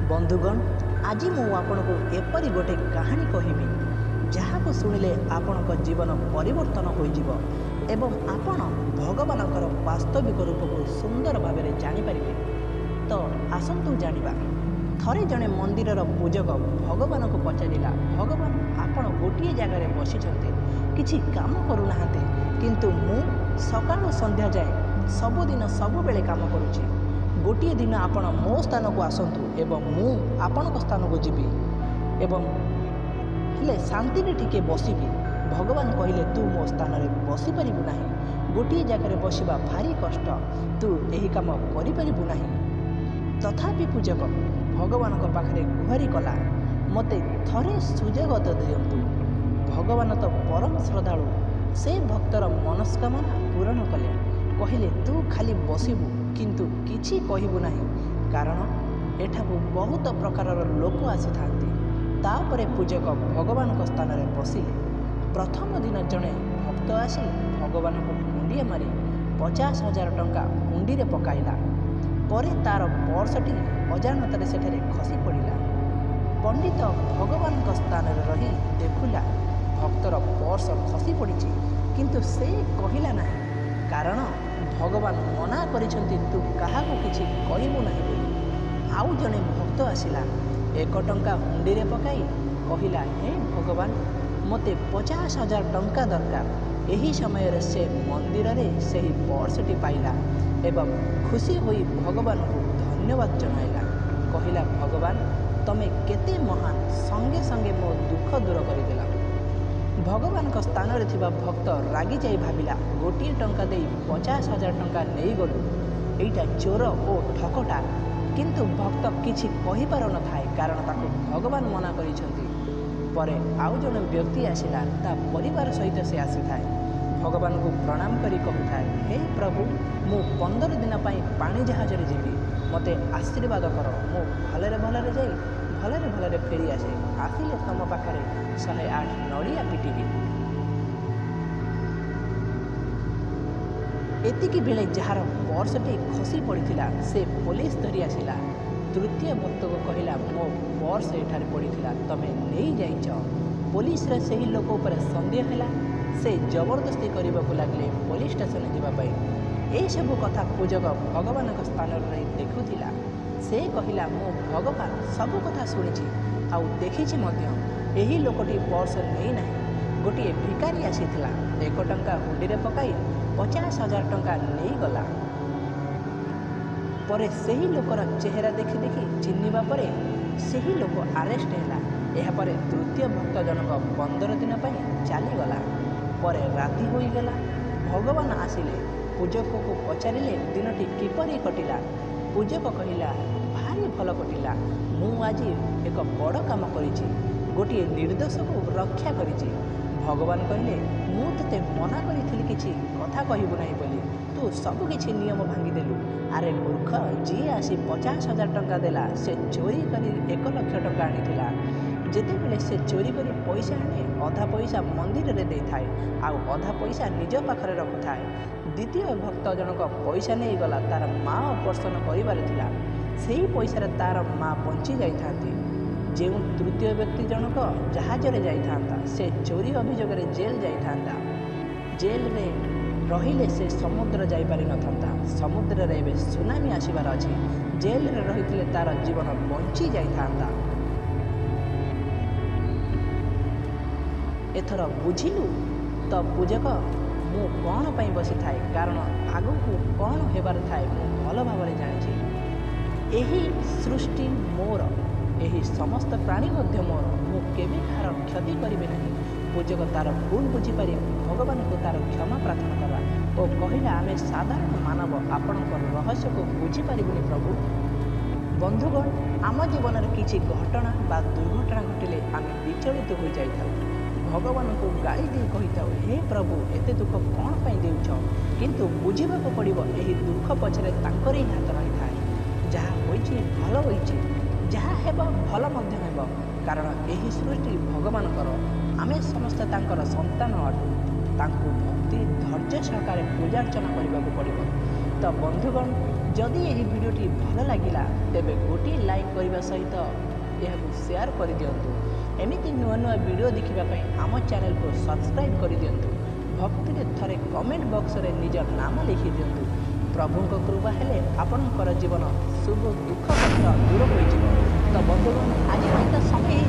बंधुगण आज मु आपन को एपरी गोटे कहानी कहबी जहाँ शुणिले आपण जीवन परिवर्तन हो एवं आपण भगवानकर वास्तविक रूप को सुंदर भाव में जापर। तो आसतु जानिबा। थरे जड़े मंदिर पूजक भगवान को पचारा, भगवान आपण गोटे जगार बसी किसी काम करूना किंतु मु सकाळु संध्या जाए सबुदिन सबुबेले काम करुच्ची। गोटे दिन आपण मो स्थान को आसतु एवं मु आपण स्थान को जीवी एवं हेले शांति टिके बसबी। भगवान कहले तू मो स्थान में बसी पारिबु नाही, गोटे जगार बसवा भारी कष्ट, तू यही काम करिपारिबु नाही। तथापि पूजक भगवान पाखरे गुहारी कला, मते थरे सुजोग तो दियंतु। भगवान तो परम श्रद्धालु, से भक्तर मनस्कामना पूरण कले। कहले तू खाली बसबू किंतु किछि कहबू नाही, कारण एठाकू बहुत प्रकार लोक आसी थांती। तापरे पूजक भगवान स्थान में बसिले। प्रथम दिन जड़े भक्त आसी भगवान को हुंडिया मारी 50,000 टंका हुंडी रे पकाइला। परे तार पर्सटी अजाणत सेठे खसी पड़ा। पंडित भगवान स्थान में रही देखुला भक्तर पर्स खसी पड़ी, किंतु से कहला नहीं, कारण भगवान मना करिसेंती तू काहाकू किछि कहबू नाही बोली। आउ जने भक्त आसिला 1 टंका हुंडी रे पकाई कहला, हे भगवान मते 50,000 टंका दरकार। यही समय रे से मंदिर रे सही पर्सटी पाइला एवं खुशी होई भगवान को धन्यवाद जनाइला। कहला, भगवान तमे केते महान, संगे संगे मो दुख दूर करदेला। भगवान को स्थान रे थिबा भक्त रागी जाई भाविला, गोटे टंका दे 50,000 टंका नहीं गलु, एटा चोर ओ ठकटा। किंतु भक्त किछि कहि पार न थाए, कारण ताको भगवान मना करिसेंती। परे आउ जने व्यक्ति आसिला, ता परिवार सहित से आसी थाए। भगवान को प्रणाम करी कहूଥାଏ, हे प्रभु मु 15 दिन पाई पानी जहाज रे जीवी, मते आशीर्वाद कर। मु भलरे भलरे जाई भलरे भलरे फेरी आसे, आसिले तम पाखरे 108 नड़िया पिटिबी। एतिकी बेले जार पर्सटी खसी पड़ीथिला से पुलिस धरी आसिला। तृतीय भक्त को कहला, मो पर्स एठारे पड़ीथिला, तमे नहीं जाइछ। पुलिस रे सही लोक ऊपर संदेह हैला, से जबरदस्ती करबाकू लागले पुलिस स्टेशन जीवा पाई। ए सब कथा पूजक भगवान स्थान रही देखुथिला। से कहला, मो भगवान सब कथा शुणी आउ देखी यही लोकटी पर्स नहीं ना। गोटे भिकारी आसीथिला, 1 टंका हुंडी रे पकाई 50,000 टंका नहीं गला। परे सही लोकर चेहरा देखी देखी चिन्हिबा परे सही लोक आरेस्ट हैला। एहा परे तृतीय भक्त जनक 15 दिन पाई चली गला। परे राति होई गला। भगवान आसिले, पूजक को पचारिले दिनटी किपरि कटिला। पूजक कहला, भारी भल कटिला। मु आज एक बड़ काम करिछि, गोटे निर्दोष को रक्षा करिछि। भगवान कहले, मु तते मना करिथिलि किछि कथा कहबु नाही बोली, तू सब किछि नियम भांगी देलु। अरे मूर्ख, जी आसी 50,000 टंका देला से चोरी करी 1 लाख टंका आनिथिला। जेतेबेले से चोरी करी पैसा आने, अधा पैसा मंदिर रे दे थाए, आउ अधा पैसा निज पाखरे रखुथाए। द्वितीय भक्त जनक पैसा नहीं गला, तार माँ ऑपरेशन करिबार थिला। सेही पैसा तार माँ बंची जाइथांती। जो तृतीय व्यक्ति जनक जहाज रे जाइथांता, से चोरी अभियोग रे जेल जाइथांता। जेल रे रहिले से समुद्र जाई पारि नथांता। समुद्र रे एबे सुनामी आसीबार अछि। जेल रे रहिथिले तार जीवन बंची जाइथांता। एथर बुझिलु तो पूजक मु कौन पाई बसी थाए, कारण आगु कौन हेबार थाए मु भल भाव जानी। यही सृष्टि मोर, यही समस्त प्राणी मध्य मोर, मु केबे काହାର क्षति करिबे नहीं। पूजक तार भूल बुझीपारि भगवान को तार क्षमा प्रार्थना करा और कहला, आमे साधारण मानव आपणकर रहस्य को बुझीपारिबुनि प्रभु। बंधुगण, आम जीवन में किसी घटना बा दुर्घटना घटिले आमे विचलित हो जाइथाउ। भगवान को गाड़ी दी कही था, हे प्रभु एते दुख कौन पाई देउछ, किंतु बुझीबा को पड़िबो एही दुख पछरे तांकर ही हाथ रही थाए। जहा होइछि भल होइछि, जहा हेबो भल मध्य हेबो, कारण एही सृष्टि भगवान कर। आमे समस्त तांकर संतान अटु। तांको भक्ति धैर्य सहकारे पूजा अर्चना करने को पड़ो। तो बंधुगण, जदि यह भिडियोटी भल लगिला तेबे गोटे लाइक करने सहित यह शेयर कर दिंतु। एमती नुआ नुआ वीडियो देखा आम चैनल को सब्सक्राइब कर दिंतु। भक्ति थे कमेंट बॉक्स रे निजर नाम लिखि दिंतु। प्रभु कृपा हेले आपणकर जीवन शुभ दुख कष्ट दूर हो। तो बंधुगण आज समय